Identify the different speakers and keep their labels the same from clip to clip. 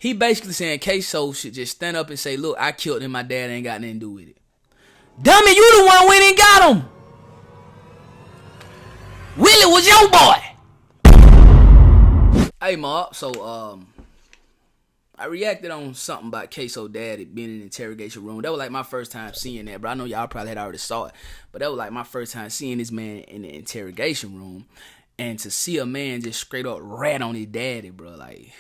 Speaker 1: He basically saying Ksoo'S should just stand up and say, look, I killed him, my dad ain't got nothing to do with it. Dummy, you the one went and got him. Willie was your boy. Hey, Mark, so, I reacted on something about Ksoo'S daddy being in the interrogation room. That was like my first time seeing that, bro. I know y'all probably had already saw it, but that was like my first time seeing this man in the interrogation room. And to see a man just straight up rat on his daddy, bro, like,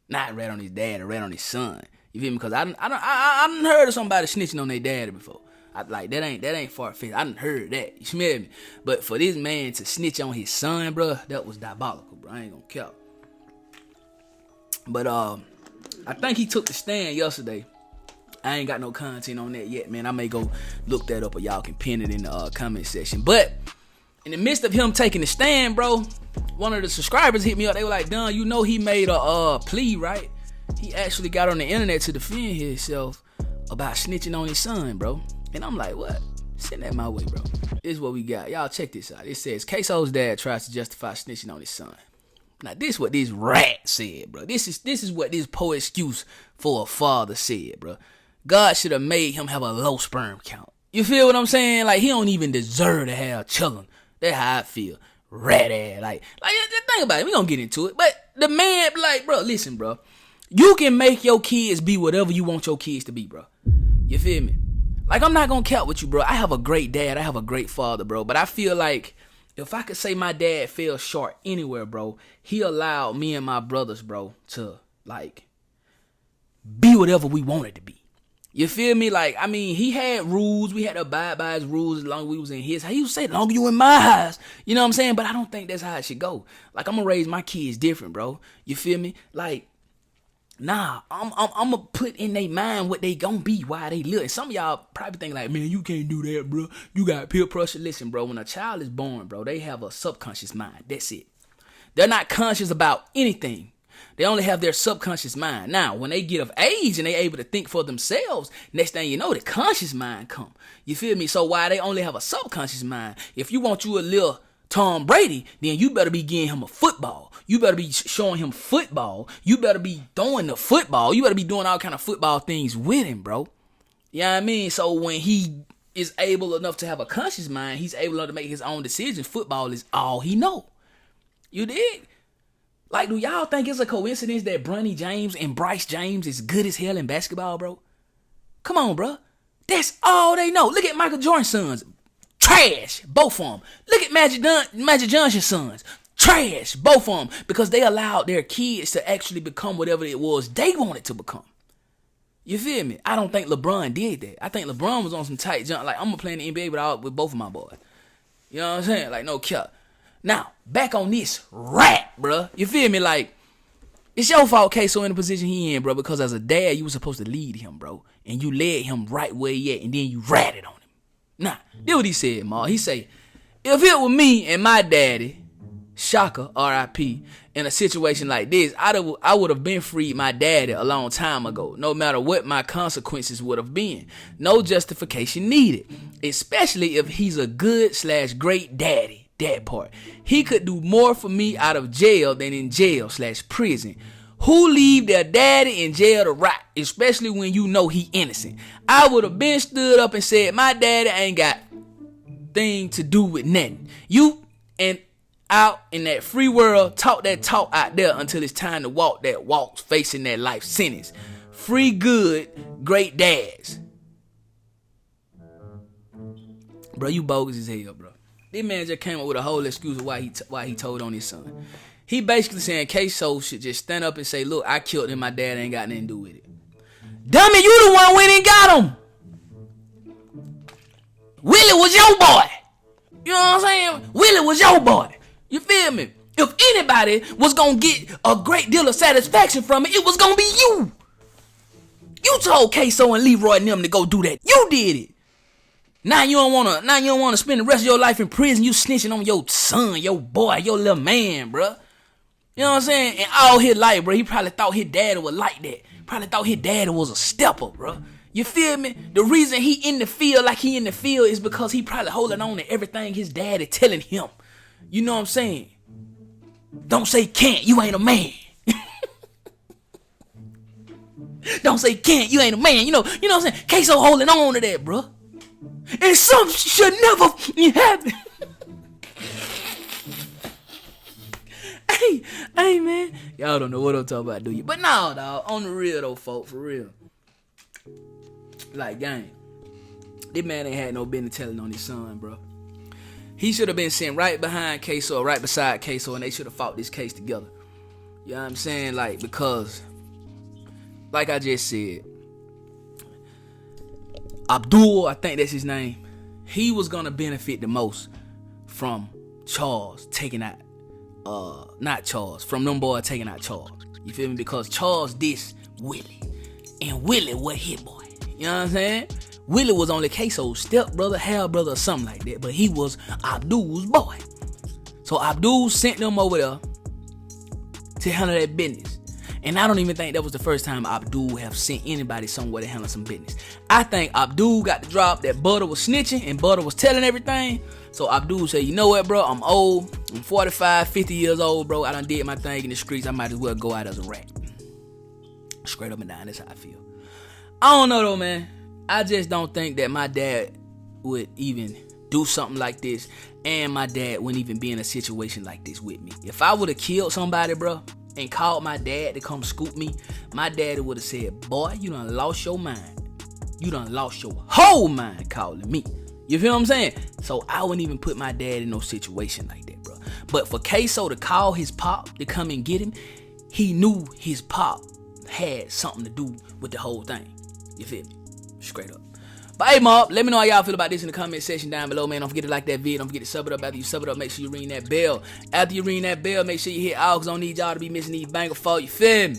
Speaker 1: not rat on his dad, rat on his son. You feel me? Because I done heard of somebody snitching on their daddy before. Like, that ain't far-fetched. I done heard that. You smell me? But for this man to snitch on his son, bro, that was diabolical, bro. I ain't gonna count. But, I think he took the stand yesterday. I ain't got no content on that yet, man. I may go look that up or y'all can pin it in the comment section. But in the midst of him taking the stand, bro, one of the subscribers hit me up. They were like, Don, you know he made a plea, right? He actually got on the internet to defend himself about snitching on his son, bro. And I'm like, what? Send that my way, bro. This is what we got. Y'all check this out. It says, Ksoo'S dad tries to justify snitching on his son. Now, this is what this rat said, bro. This is what this poor excuse for a father said, bro. God should have made him have a low sperm count. You feel what I'm saying? Like, he don't even deserve to have children. That's how I feel. Rat ass. Like, think about it. We gonna get into it. But the man, like, bro, listen, bro. You can make your kids be whatever you want your kids to be, bro. You feel me? Like, I'm not gonna count with you, bro. I have a great dad. I have a great father, bro. But I feel like if I could say my dad fell short anywhere, bro, he allowed me and my brothers, bro, to, like, be whatever we wanted to be. You feel me? Like, I mean, he had rules. We had to abide by his rules as long as we was in his house. He would say, as long as you in my house. You know what I'm saying? But I don't think that's how it should go. Like, I'm going to raise my kids different, bro. You feel me? Like, nah, I'm going to put in their mind what they going to be while they live. And some of y'all probably think like, man, you can't do that, bro. You got peer pressure. Listen, bro, when a child is born, bro, they have a subconscious mind. That's it. They're not conscious about anything. They only have their subconscious mind. Now, when they get of age and they able to think for themselves, next thing you know, the conscious mind come. You feel me? So while they only have a subconscious mind, if you want you a little Tom Brady, then you better be giving him a football. You better be showing him football. You better be throwing the football. You better be doing all kind of football things with him, bro. You know what I mean? So when he is able enough to have a conscious mind, he's able enough to make his own decisions. Football is all he know. You dig? Like, do y'all think it's a coincidence that Bronny James and Bryce James is good as hell in basketball, bro? Come on, bro. That's all they know. Look at Michael Jordan's sons. Trash. Both of them. Look at Magic Johnson's sons. Trash. Both of them. Because they allowed their kids to actually become whatever it was they wanted to become. You feel me? I don't think LeBron did that. I think LeBron was on some tight jump. Like, I'm going to play in the NBA with both of my boys. You know what I'm saying? Like, no cap. Now, back on this rat, bruh. You feel me? Like, it's your fault Ksoo'S in the position he in, bro, because as a dad, you were supposed to lead him, bro. And you led him right where he at, and then you ratted on him. Nah, this what he said, Ma. He say, if it were me and my daddy, Shaka, R.I.P., in a situation like this, I would have been freed my daddy a long time ago, no matter what my consequences would have been. No justification needed, especially if he's a good/great daddy. That part. He could do more for me out of jail than in jail/prison. Who leave their daddy in jail to rot, especially when you know he innocent? I would have been stood up and said, my daddy ain't got thing to do with nothing. You and out in that free world, talk that talk out there until it's time to walk that walk facing that life sentence. Free good, great dads. Bro, you bogus as hell, bro. This man just came up with a whole excuse of why he told on his son. He basically saying Ksoo'S should just stand up and say, look, I killed him, my dad ain't got nothing to do with it. Dummy, you the one went and got him. Willie was your boy. You know what I'm saying? Willie was your boy. You feel me? If anybody was going to get a great deal of satisfaction from it, it was going to be you. You told Ksoo'S and Leroy and them to go do that. You did it. Now you don't wanna spend the rest of your life in prison. You snitching on your son, your boy, your little man, bruh. You know what I'm saying? And all his life, bro, he probably thought his daddy was like that. Probably thought his daddy was a stepper, bro. You feel me? The reason he in the field like he in the field is because he probably holding on to everything his daddy telling him. You know what I'm saying? Don't say can't. You ain't a man. Don't say can't, you ain't a man. You know what I'm saying? Ksoo'S holding on to that, bro. And some should never happen. Hey, man. Y'all don't know what I'm talking about, do you? But no, dog. On the real, though, folks. For real. Like, gang. This man ain't had no business telling on his son, bro. He should have been sent right behind Ksoo'S or right beside Ksoo'S, and they should have fought this case together. You know what I'm saying? Like, because, like I just said, Abdul, I think that's his name, he was gonna benefit the most from Charles taking out, from them boys taking out Charles. You feel me? Because Charles dissed Willie, and Willie was his boy. You know what I'm saying? Willie was only Ksoo'S stepbrother, half brother, or something like that, but he was Abdul's boy. So Abdul sent them over there to handle that business. And I don't even think that was the first time Abdul have sent anybody somewhere to handle some business. I think Abdul got the drop that Butter was snitching and Butter was telling everything. So Abdul said, you know what, bro? I'm old. I'm 45, 50 years old, bro. I done did my thing in the streets. I might as well go out as a rat. Straight up and down. That's how I feel. I don't know, though, man. I just don't think that my dad would even do something like this. And my dad wouldn't even be in a situation like this with me. If I would have killed somebody, bro, and called my dad to come scoop me, my daddy would have said, boy, you done lost your mind. You done lost your whole mind calling me. You feel what I'm saying? So I wouldn't even put my dad in no situation like that, bro. But for Ksoo'S to call his pop to come and get him, he knew his pop had something to do with the whole thing. You feel me? Straight up. But hey, Mob, let me know how y'all feel about this in the comment section down below, man. Don't forget to like that video. Don't forget to sub it up. After you sub it up, make sure you ring that bell. After you ring that bell, make sure you hit all, because I don't need y'all to be missing these banger fall. You feel me?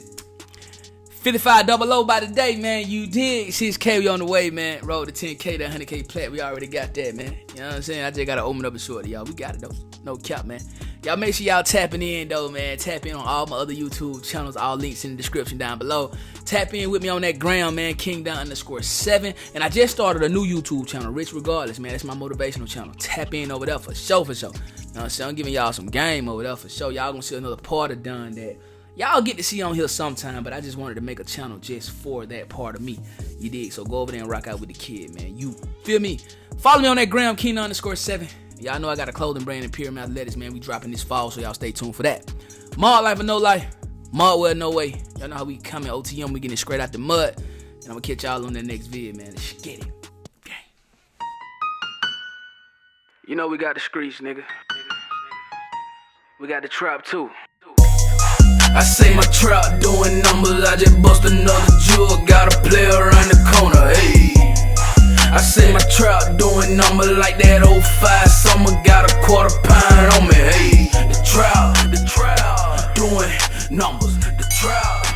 Speaker 1: 55 double O by the day, man. You dig? 6K, we on the way, man. Roll to 10K, that 100K plat. We already got that, man. You know what I'm saying? I just got to open up a shorty, y'all. We got it, though. No cap, man. Y'all make sure y'all tapping in, though, man. Tap in on all my other YouTube channels. All links in the description down below. Tap in with me on that gram, man. Kingdown_7. And I just started a new YouTube channel, Rich Regardless, man. That's my motivational channel. Tap in over there for sure, for sure. You know what I'm saying? I'm giving y'all some game over there for sure. Y'all gonna see another part of Done that y'all get to see on here sometime, but I just wanted to make a channel just for that part of me. You dig? So go over there and rock out with the kid, man. You feel me? Follow me on that gram, Kingdown_7. Y'all know I got a clothing brand in Pyramid Athletics, man. We dropping this fall, so y'all stay tuned for that. Mod life or no life. Mod well, no way. Y'all know how we come in OTM. We getting it straight out the mud. And I'm going to catch y'all on the next vid, man. Let's get it. Okay. You know we got the streets, nigga. We got the trap, too. I say my trap doing numbers. I just bust another jewel. Got a player around the corner, hey. I say my trap doing numbers like that 05 summer. Got a quarter pound on me, hey. The trap doing numbers. The trap.